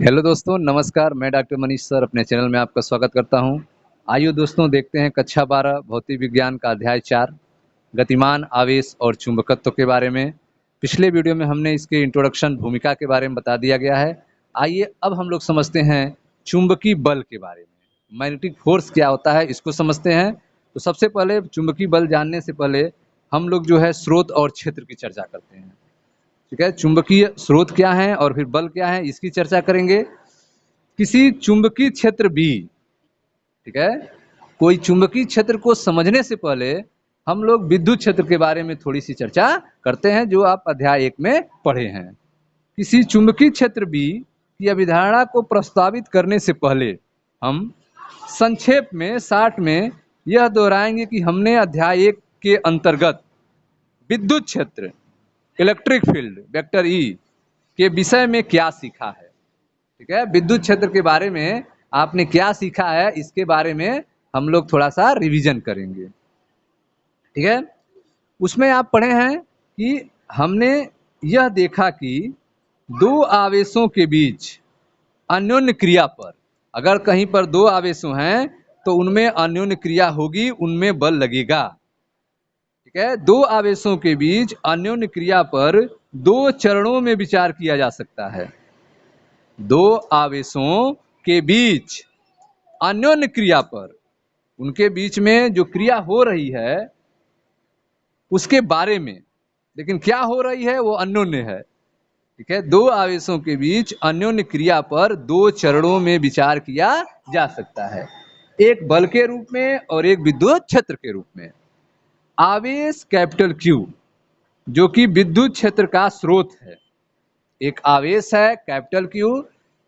Hello दोस्तों, नमस्कार। मैं डॉक्टर मनीष सर अपने चैनल में आपका स्वागत करता हूं। आइए दोस्तों, देखते हैं कक्षा 12 भौतिक विज्ञान का अध्याय 4 गतिमान, आवेश और चुंबकत्व के बारे में। पिछले वीडियो में हमने इसके इंट्रोडक्शन, भूमिका के बारे में बता दिया गया है। आइए अब हम लोग समझते हैं चुंबकीय बल के बारे में। मैग्नेटिक फोर्स क्या होता है, इसको समझते हैं। तो सबसे पहले चुंबकीय बल जानने से पहले हम लोग जो है स्रोत और क्षेत्र की चर्चा करते हैं। ठीक है, चुंबकीय स्रोत क्या है और फिर बल क्या है, इसकी चर्चा करेंगे। किसी चुंबकीय क्षेत्र बी, ठीक है, कोई चुंबकीय क्षेत्र को समझने से पहले हम लोग विद्युत क्षेत्र के बारे में थोड़ी सी चर्चा करते हैं, जो आप अध्याय 1 में पढ़े हैं। किसी चुंबकीय क्षेत्र बी की अभिधारणा को प्रस्तावित करने से पहले हम संक्षेप में शॉर्ट में यह दोहराएंगे कि हमने अध्याय 1 के अंतर्गत विद्युत क्षेत्र, इलेक्ट्रिक फील्ड, वेक्टर ई के विषय में क्या सीखा है। ठीक है, विद्युत क्षेत्र के बारे में आपने क्या सीखा है, इसके बारे में हम लोग थोड़ा सा रिवीजन करेंगे। ठीक है, उसमें आप पढ़े हैं कि हमने यह देखा कि दो आवेशों के बीच अन्योन्य क्रिया पर, अगर कहीं पर दो आवेशों हैं तो उनमें अन्योन्य क्रिया होगी, उनमें बल लगेगा। ठीक है, दो आवेशों के बीच अन्योन्य क्रिया पर दो चरणों में विचार किया जा सकता है। दो आवेशों के बीच अन्योन्य क्रिया पर, उनके बीच में जो क्रिया हो रही है उसके बारे में, लेकिन क्या हो रही है वो अन्योन्य है। ठीक है, दो आवेशों के बीच अन्योन्य क्रिया पर दो चरणों में विचार किया जा सकता है, एक बल के रूप में और एक विद्युत क्षेत्र के रूप में। आवेश कैपिटल क्यू जो कि विद्युत क्षेत्र का स्रोत है, एक आवेश है कैपिटल क्यू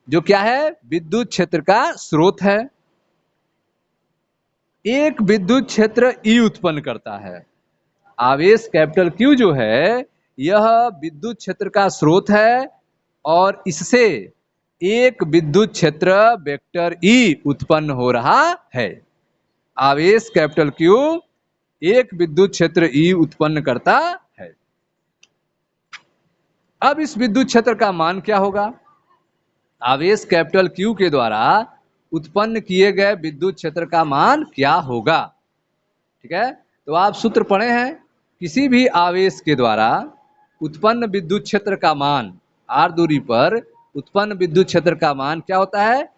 जो क्या है, विद्युत क्षेत्र का स्रोत है। एक विद्युत क्षेत्र ई उत्पन्न करता है। आवेश कैपिटल क्यू जो है यह विद्युत क्षेत्र का स्रोत है और इससे एक विद्युत क्षेत्र वेक्टर ई उत्पन्न हो रहा है। आवेश कैपिटल क्यू एक विद्युत क्षेत्र ई उत्पन्न करता है। अब इस विद्युत क्षेत्र का मान क्या होगा? आवेश कैपिटल क्यू के द्वारा उत्पन्न किए गए विद्युत क्षेत्र का मान क्या होगा? ठीक है, तो आप सूत्र पढ़े हैं, किसी भी आवेश के द्वारा उत्पन्न विद्युत क्षेत्र का मान, आर दूरी पर उत्पन्न विद्युत क्षेत्र का मान क्या होता है?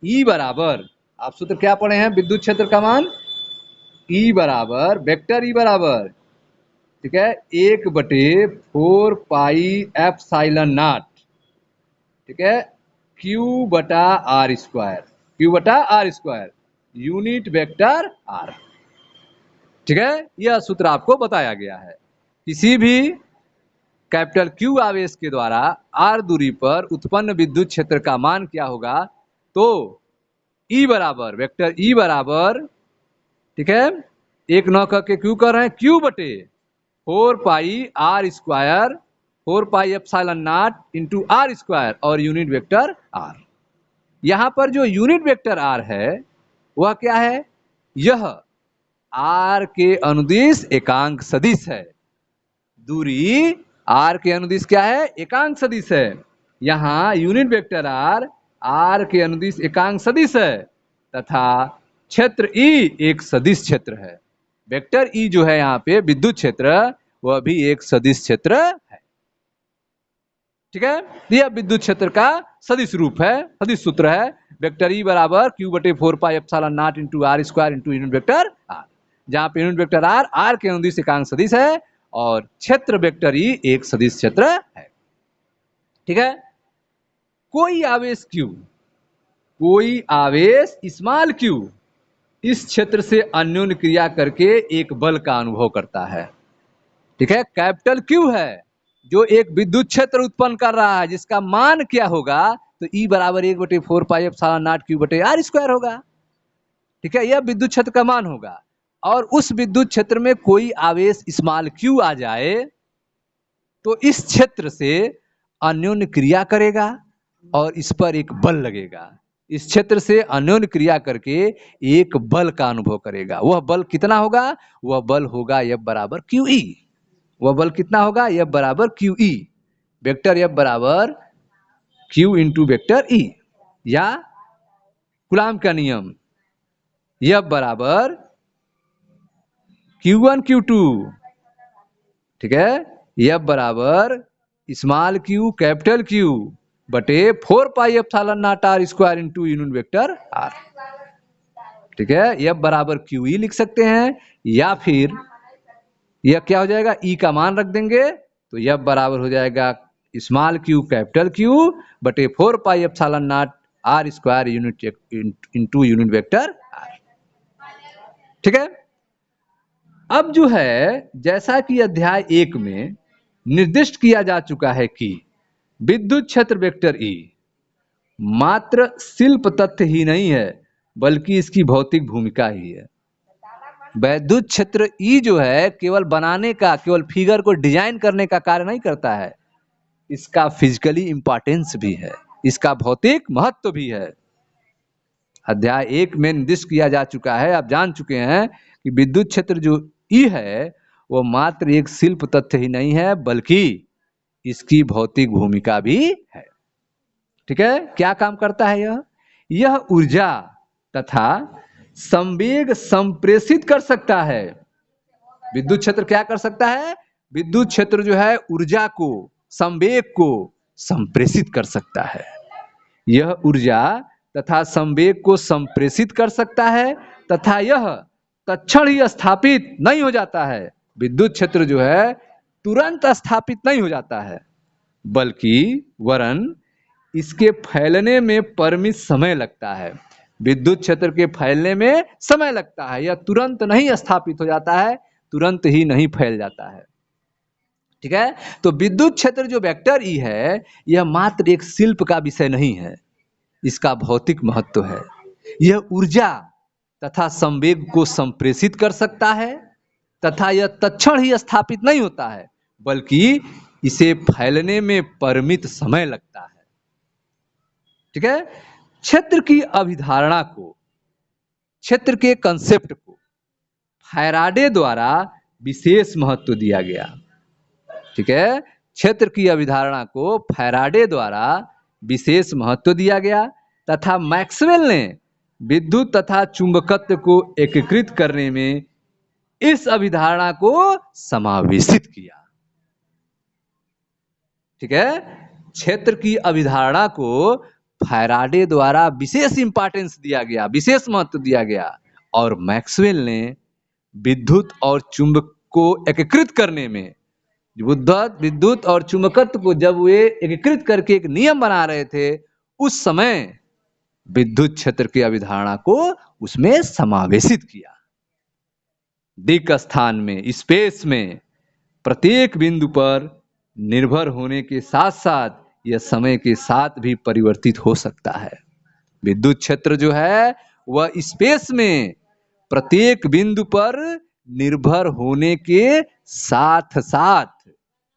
ई बराबर, आप सूत्र क्या पढ़े हैं विद्युत क्षेत्र का मान? ई बराबर वेक्टर ई बराबर, ठीक है, 1/4 पाई एप्सिलॉन नॉट, ठीक है, क्यू बटा आर स्क्वायर, क्यू बटा R square, unit vector R. ठीक है, यह सूत्र आपको बताया गया है। किसी भी कैपिटल क्यू आवेश के द्वारा आर दूरी पर उत्पन्न विद्युत क्षेत्र का मान क्या होगा? तो ई बराबर, वेक्टर ई बराबर, ठीक है, 1 9 करके क्यू कर रहे हैं, क्यू बटे 4 pi R square, 4 pi epsilon naught into R square और यूनिट वेक्टर आर। यहां पर जो यूनिट वेक्टर आर है वह क्या है? यह आर के अनुदिश एकांक सदिश है। दूरी आर के अनुदिश क्या है? एकांक सदिश है। यहां यूनिट वेक्टर आर के अनुदिश एकांक सदिश है तथा क्षेत्र ई एक सदिश क्षेत्र है। वेक्टर ई जो है यहाँ पे विद्युत क्षेत्र, वह भी एक सदिश क्षेत्र है। ठीक है, यह विद्युत क्षेत्र का सदिश रूप है, सदिश सूत्र है। वेक्टर ई बराबर क्यू बटे 4 pi epsilon naught into R square into unit vector R, जहां पे यूनिट वेक्टर आर के अनुदिश एकांक सदिश है और क्षेत्र वेक्टर ई एक सदिश क्षेत्र है। ठीक है, कोई आवेश क्यू, कोई आवेश स्मॉल क्यू इस क्षेत्र से अन्योन्य क्रिया करके एक बल का अनुभव करता है। ठीक है, कैपिटल क्यू है जो एक विद्युत क्षेत्र उत्पन्न कर रहा है, जिसका मान क्या होगा? तो ई बराबर 1/4 पाई एप्सिलॉन नॉट क्यू बटे आर स्क्वायर होगा। ठीक है, यह विद्युत क्षेत्र का मान होगा और उस विद्युत क्षेत्र में कोई आवेश स्मॉल क्यू आ जाए तो इस क्षेत्र से अन्योन्य क्रिया करेगा और इस पर एक बल लगेगा। इस क्षेत्र से अन्योन्य क्रिया करके एक बल का अनुभव करेगा। वह बल कितना होगा? वह बल होगा F बराबर क्यू ई। वह बल कितना होगा? F बराबर क्यू ई, वेक्टर F बराबर क्यू इंटू वेक्टर ई। या कूलाम का नियम, F बराबर Q1 Q2, ठीक है, F बराबर स्मॉल q कैपिटल Q बटे 4 pi epsilon not r square into unit vector r, ठीक है। F बराबर QE लिख सकते हैं, या फिर यह क्या हो जाएगा, E का मान रख देंगे तो F बराबर हो जाएगा स्मॉल q कैपिटल Q बटे 4 pi epsilon not r square unit into unit vector r, ठीक है। अब जो है, जैसा कि अध्याय 1 में निर्दिष्ट किया जा चुका है कि विद्युत क्षेत्र वेक्टर E मात्र शिल्प तथ्य ही नहीं है बल्कि इसकी भौतिक भूमिका ही है। विद्युत क्षेत्र E जो है केवल बनाने का, केवल फिगर को डिजाइन करने का कार्य नहीं करता है, इसका फिजिकली इंपॉर्टेंस भी है, इसका भौतिक महत्व भी है। अध्याय 1 में निर्दिष्ट किया जा चुका है, आप जान चुके हैं कि विद्युत क्षेत्र जो E है वो मात्र एक शिल्प तथ्य ही नहीं है बल्कि इसकी भौतिक भूमिका भी है, ठीक है। क्या काम करता है यह ऊर्जा तथा संवेग संप्रेषित कर सकता है। विद्युत क्षेत्र क्या कर सकता है, विद्युत क्षेत्र जो है ऊर्जा को, संवेग को संप्रेषित कर सकता है। यह ऊर्जा तथा संवेग को संप्रेषित कर सकता है तथा यह तत्क्षण ही स्थापित नहीं हो जाता है। विद्युत क्षेत्र जो है तुरंत स्थापित नहीं हो जाता है बल्कि वरन इसके फैलने में परिमित समय लगता है। विद्युत क्षेत्र के फैलने में समय लगता है, यह तुरंत नहीं स्थापित हो जाता है, तुरंत ही नहीं फैल जाता है, ठीक है। तो विद्युत क्षेत्र जो वेक्टर E है यह मात्र एक शिल्प का विषय नहीं है, इसका भौतिक महत्व है। यह ऊर्जा तथा संवेग को संप्रेषित कर सकता है तथा यह तत्क्षण ही स्थापित नहीं होता है बल्कि इसे फैलने में परिमित समय लगता है, ठीक है। क्षेत्र की अभिधारणा को, क्षेत्र के कंसेप्ट को फैराडे द्वारा विशेष महत्व दिया गया, ठीक है। क्षेत्र की अभिधारणा को फैराडे द्वारा विशेष महत्व दिया गया तथा मैक्सवेल ने विद्युत तथा चुंबकत्व को एकीकृत करने में इस अभिधारणा को समावेशित किया, ठीक है। क्षेत्र की अभिधारणा को फैराडे द्वारा विशेष इंपॉर्टेंस दिया गया, विशेष महत्व दिया गया, और मैक्सवेल ने विद्युत और चुंबक को एकीकृत करने में, विद्युत और चुंबकत्व को जब वे एकीकृत करके एक नियम बना रहे थे उस समय विद्युत क्षेत्र की अभिधारणा को उसमें समावेशित किया। दिक् स्थान में, स्पेस में प्रत्येक बिंदु पर निर्भर होने के साथ साथ यह समय के साथ भी परिवर्तित हो सकता है। विद्युत क्षेत्र जो है वह स्पेस में प्रत्येक बिंदु पर निर्भर होने के साथ साथ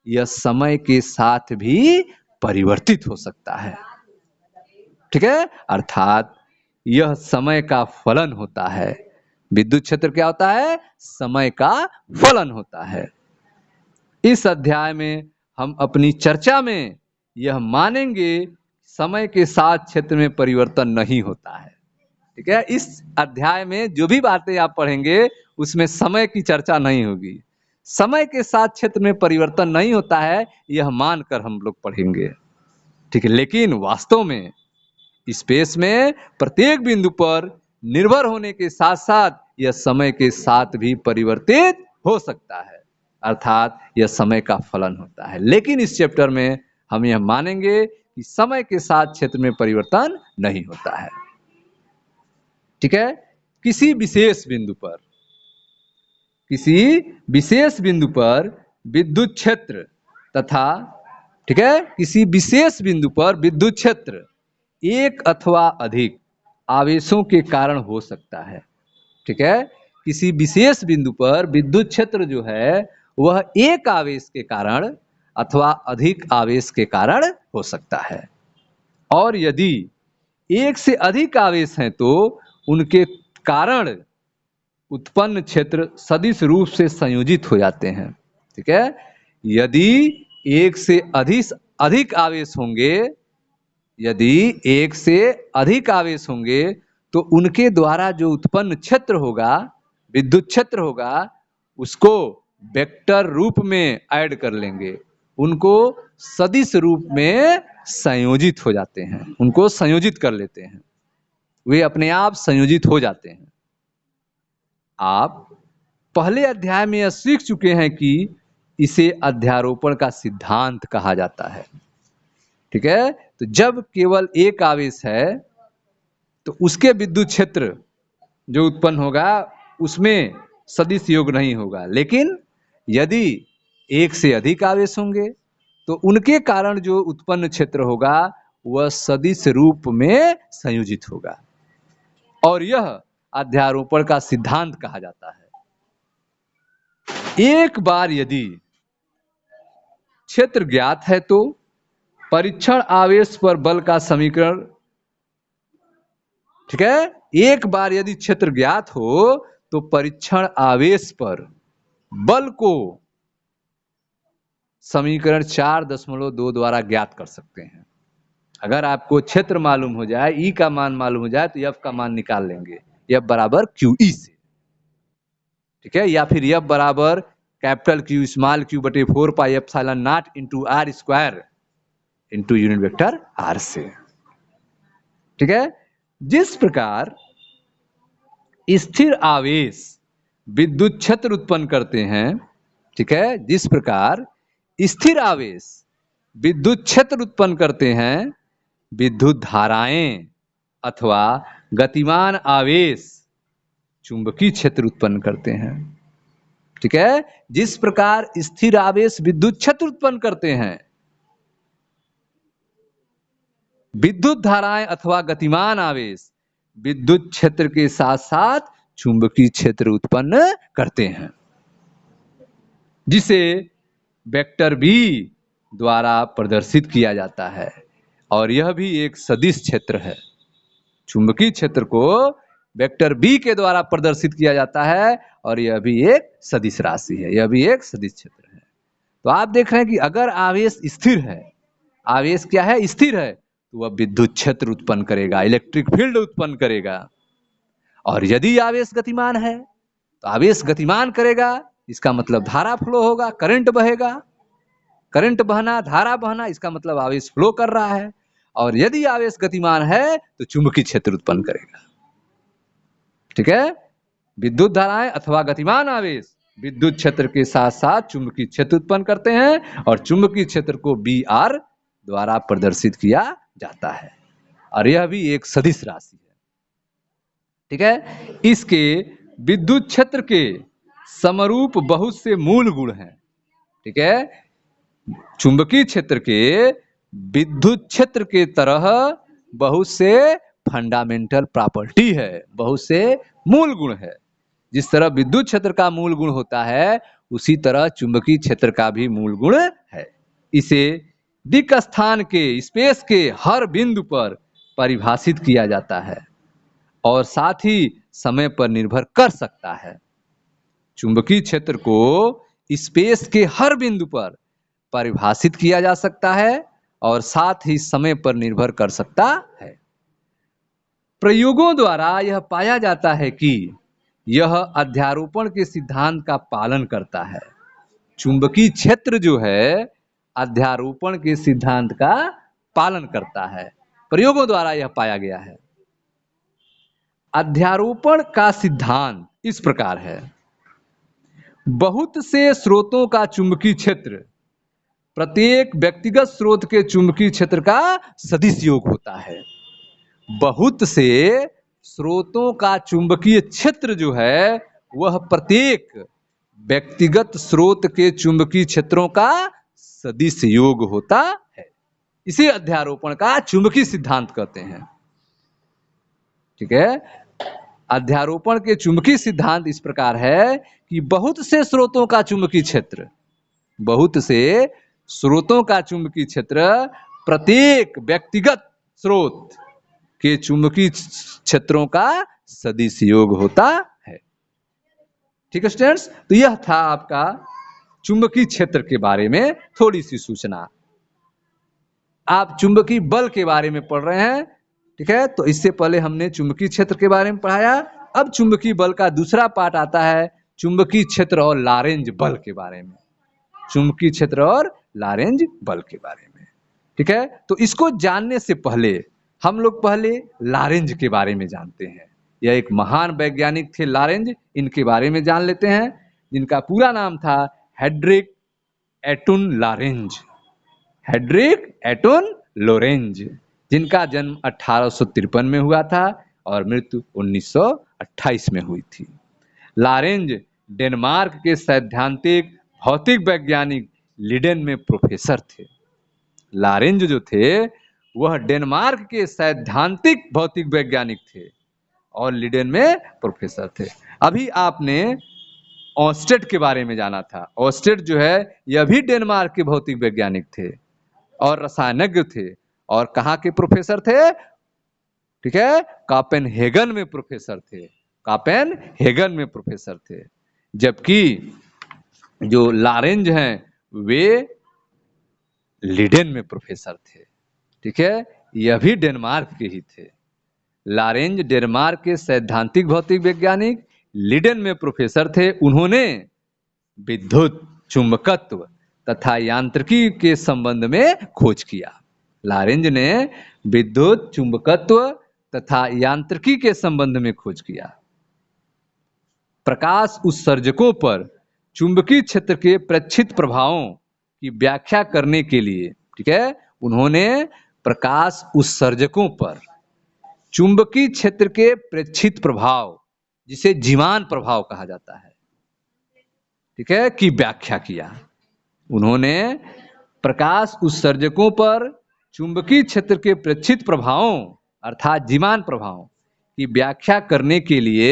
यह समय के साथ भी परिवर्तित हो सकता है, ठीक है। अर्थात यह समय का फलन होता है। विद्युत क्षेत्र क्या होता है, समय का फलन होता है। इस अध्याय में हम अपनी चर्चा में यह मानेंगे समय के साथ क्षेत्र में परिवर्तन नहीं होता है, ठीक है। इस अध्याय में जो भी बातें आप पढ़ेंगे उसमें समय की चर्चा नहीं होगी। समय के साथ क्षेत्र में परिवर्तन नहीं होता है यह मानकर हम लोग पढ़ेंगे, ठीक है। लेकिन वास्तव में स्पेस में प्रत्येक बिंदु पर निर्भर होने के साथ साथ यह समय के साथ भी परिवर्तित हो सकता है, अर्थात यह समय का फलन होता है। लेकिन इस चैप्टर में हम यह मानेंगे कि समय के साथ क्षेत्र में परिवर्तन नहीं होता है, ठीक है। किसी विशेष बिंदु पर विद्युत क्षेत्र तथा, ठीक है, किसी विशेष बिंदु पर विद्युत क्षेत्र एक अथवा अधिक आवेशों के कारण हो सकता है, ठीक है। किसी विशेष बिंदु पर विद्युत क्षेत्र जो है वह एक आवेश के कारण अथवा अधिक आवेश के कारण हो सकता है, और यदि एक से अधिक आवेश हैं तो उनके कारण उत्पन्न क्षेत्र सदिश रूप से संयोजित हो जाते हैं, ठीक है। यदि एक से अधिक आवेश होंगे यदि एक से अधिक आवेश होंगे तो उनके द्वारा जो उत्पन्न क्षेत्र होगा, विद्युत क्षेत्र होगा, उसको वेक्टर रूप में ऐड कर लेंगे, उनको सदिश रूप में संयोजित हो जाते हैं, उनको संयोजित कर लेते हैं, वे अपने आप संयोजित हो जाते हैं। आप पहले अध्याय में यह सीख चुके हैं कि इसे अध्यारोपण का सिद्धांत कहा जाता है। ठीक है, तो जब केवल एक आवेश है तो उसके विद्युत क्षेत्र जो उत्पन्न होगा उसमें सदिश योग नहीं होगा, लेकिन यदि एक से अधिक आवेश होंगे तो उनके कारण जो उत्पन्न क्षेत्र होगा वह सदिश रूप में संयोजित होगा, और यह अध्यारोपण का सिद्धांत कहा जाता है। एक बार यदि क्षेत्र ज्ञात है तो परीक्षण आवेश पर बल का समीकरण, ठीक है, एक बार यदि क्षेत्र ज्ञात हो तो परीक्षण आवेश पर बल को समीकरण 4.2 द्वारा ज्ञात कर सकते हैं। अगर आपको क्षेत्र मालूम हो जाए, ई का मान मालूम हो जाए, तो एफ का मान निकाल लेंगे, एफ बराबर क्यू ई से। ठीक है, या फिर एफ बराबर कैपिटल क्यू स्मॉल क्यू बटे 4 pi epsilon naught into R square into unit vector R से। ठीक है, जिस प्रकार स्थिर आवेश विद्युत क्षेत्र उत्पन्न करते हैं, ठीक है, जिस प्रकार स्थिर आवेश विद्युत क्षेत्र उत्पन्न करते हैं, विद्युत धाराएं अथवा गतिमान आवेश चुंबकीय क्षेत्र उत्पन्न करते हैं। ठीक है, जिस प्रकार स्थिर आवेश विद्युत क्षेत्र उत्पन्न करते हैं, विद्युत धाराएं अथवा गतिमान आवेश विद्युत क्षेत्र के साथ साथ चुंबकीय क्षेत्र उत्पन्न करते हैं, जिसे वेक्टर बी द्वारा प्रदर्शित किया जाता है, और यह भी एक सदिश क्षेत्र है। चुंबकीय क्षेत्र को वेक्टर बी के द्वारा प्रदर्शित किया जाता है, और यह भी एक सदिश राशि है, यह भी एक सदिश क्षेत्र है। तो आप देख रहे हैं कि अगर आवेश स्थिर है, आवेश क्या है, स्थिर है, तो वह विद्युत क्षेत्र उत्पन्न करेगा, इलेक्ट्रिक फील्ड उत्पन्न करेगा। और यदि आवेश गतिमान है तो आवेश गतिमान करेगा, इसका मतलब धारा फ्लो होगा, करंट बहेगा, करंट बहना, धारा बहना, इसका मतलब आवेश फ्लो कर रहा है। और यदि आवेश गतिमान है तो चुंबकीय क्षेत्र उत्पन्न करेगा। ठीक है, विद्युत धाराएं अथवा गतिमान आवेश विद्युत क्षेत्र के साथ साथ चुंबकीय क्षेत्र उत्पन्न करते हैं, और चुंबकीय क्षेत्र को बी आर द्वारा प्रदर्शित किया जाता है, और यह भी एक सदिश राशि है। ठीक है, इसके विद्युत क्षेत्र के समरूप बहुत से मूल गुण हैं। ठीक है, चुंबकीय क्षेत्र के विद्युत क्षेत्र के तरह बहुत से फंडामेंटल प्रॉपर्टी है, बहुत से मूल गुण है। जिस तरह विद्युत क्षेत्र का मूल गुण होता है, उसी तरह चुंबकीय क्षेत्र का भी मूल गुण है। इसे दिक् स्थान के, स्पेस के हर बिंदु पर परिभाषित किया जाता है, और साथ ही समय पर निर्भर कर सकता है। चुंबकीय क्षेत्र को स्पेस के हर बिंदु पर परिभाषित किया जा सकता है, और साथ ही समय पर निर्भर कर सकता है। प्रयोगों द्वारा यह पाया जाता है कि यह अध्यारोपण के सिद्धांत का पालन करता है। चुंबकीय क्षेत्र जो है अध्यारोपण के सिद्धांत का पालन करता है, प्रयोगों द्वारा यह पाया गया है। अध्यारोपण का सिद्धांत इस प्रकार है: बहुत से स्रोतों का चुंबकीय क्षेत्र प्रत्येक व्यक्तिगत स्रोत के चुंबकीय क्षेत्र का सदिश योग होता है। बहुत से स्रोतों का चुंबकीय क्षेत्र जो है वह प्रत्येक व्यक्तिगत स्रोत के चुंबकीय क्षेत्रों का सदिश योग होता है। इसे अध्यारोपण का चुंबकीय सिद्धांत कहते हैं। ठीक है, अध्यारोपण के चुंबकीय सिद्धांत इस प्रकार है कि बहुत से स्रोतों का चुंबकीय क्षेत्र, बहुत से स्रोतों का चुंबकीय क्षेत्र प्रत्येक व्यक्तिगत स्रोत के चुंबकीय क्षेत्रों का सदिश योग होता है। ठीक है स्टूडेंट्स, तो यह था आपका चुंबकीय क्षेत्र के बारे में थोड़ी सी सूचना। आप चुंबकीय बल के बारे में पढ़ रहे हैं, ठीक है। तो इससे पहले हमने चुंबकीय क्षेत्र के बारे में पढ़ाया। अब चुंबकीय बल का दूसरा पार्ट आता है चुंबकीय क्षेत्र और लारेंज बल के बारे में, चुंबकीय क्षेत्र और लारेंज बल के बारे में, ठीक है। तो इसको जानने से पहले हम लोग पहले लारेंज के बारे में जानते हैं। यह एक महान वैज्ञानिक थे लारेंज, इनके बारे में जान लेते हैं, जिनका पूरा नाम था हेड्रिक एटुन लारेंज, हेड्रिक एटुन लोरेंज, जिनका जन्म 1853 में हुआ था और मृत्यु 1928 में हुई थी। लारेंज डेनमार्क के सैद्धांतिक भौतिक वैज्ञानिक लीडेन में प्रोफेसर थे। लारेंज जो थे वह डेनमार्क के सैद्धांतिक भौतिक वैज्ञानिक थे और लीडेन में प्रोफेसर थे। अभी आपने ऑस्टेड के बारे में जाना था। ऑस्टेड जो है यह भी डेनमार्क के भौतिक वैज्ञानिक थे और रसायनज्ञ थे, और कहाँ के प्रोफेसर थे, ठीक है, कोपेनहेगन में प्रोफेसर थे, कोपेनहेगन में प्रोफेसर थे। जबकि जो लारेंज हैं वे लीडेन में प्रोफेसर थे, ठीक है, यह भी डेनमार्क के ही थे। लारेंज डेनमार्क के सैद्धांतिक भौतिक वैज्ञानिक लीडेन में प्रोफेसर थे। उन्होंने विद्युत चुंबकत्व तथा यांत्रिकी के संबंध में खोज किया। लारेंज ने विद्युत चुंबकत्व तथा यांत्रिकी के संबंध में खोज किया। प्रकाश उत्सर्जकों पर चुंबकीय क्षेत्र के प्रेक्षित प्रभावों की व्याख्या करने के लिए, ठीक है, उन्होंने प्रकाश उत्सर्जकों पर चुंबकीय क्षेत्र के प्रेक्षित प्रभाव, जिसे जीवान प्रभाव कहा जाता है, ठीक है, की व्याख्या किया। उन्होंने प्रकाश उत्सर्जकों पर चुंबकीय क्षेत्र के प्रेक्षित प्रभावों अर्थात जीवान प्रभाव की व्याख्या करने के लिए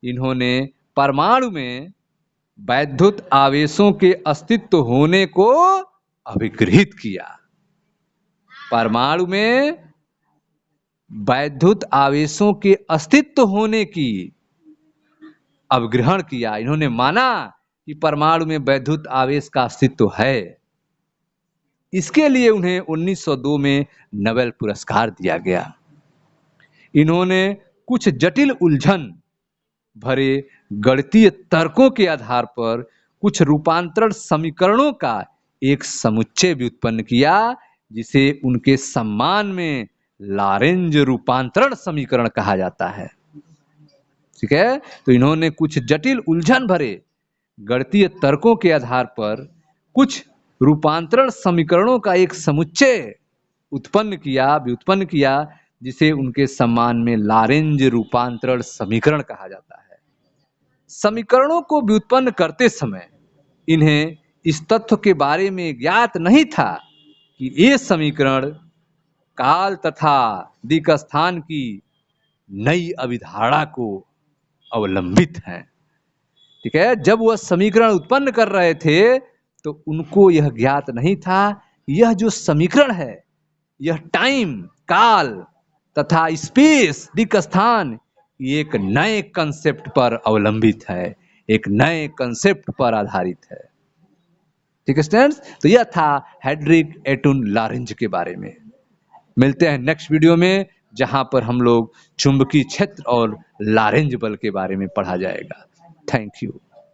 इन्होंने परमाणु में वैद्युत आवेशों के अस्तित्व होने को अभिगृहित किया। परमाणु में वैद्युत आवेशों के अस्तित्व होने की अवग्रहण किया। इन्होंने माना कि परमाणु में वैद्युत आवेश का अस्तित्व है। इसके लिए उन्हें 1902 में नोबेल पुरस्कार दिया गया। इन्होंने कुछ जटिल उलझन भरे गणितीय तर्कों के आधार पर कुछ रूपांतरण समीकरणों का एक समुच्चय व्युत्पन्न किया, जिसे उनके सम्मान में लारेंज रूपांतरण समीकरण कहा जाता है, ठीक है। तो इन्होंने कुछ जटिल उलझन भरे गणितीय तर्कों के आधार पर कुछ रूपांतरण समीकरणों का एक समुच्चय व्युत्पन्न किया, जिसे उनके सम्मान में लारेंज रूपांतरण समीकरण कहा जाता है। समीकरणों को व्युत्पन्न करते समय इन्हें इस तथ्य के बारे में ज्ञात नहीं था कि ये समीकरण काल तथा दिक् स्थान की नई अभिधारणा को अवलंबित हैं, ठीक है। जब वह समीकरण उत्पन्न कर रहे थे तो उनको यह ज्ञात नहीं था, यह जो समीकरण है यह टाइम, काल तथा स्पेस, दिक् स्थान, एक नए कंसेप्ट पर अवलंबित है, एक नए कंसेप्ट पर आधारित है, ठीक है स्टूडेंट्स। तो यह था हेड्रिक एटुन लारेंज के बारे में। मिलते हैं नेक्स्ट वीडियो में, जहां पर हम लोग चुंबकीय क्षेत्र और लारेंज बल के बारे में पढ़ा जाएगा। Thank you.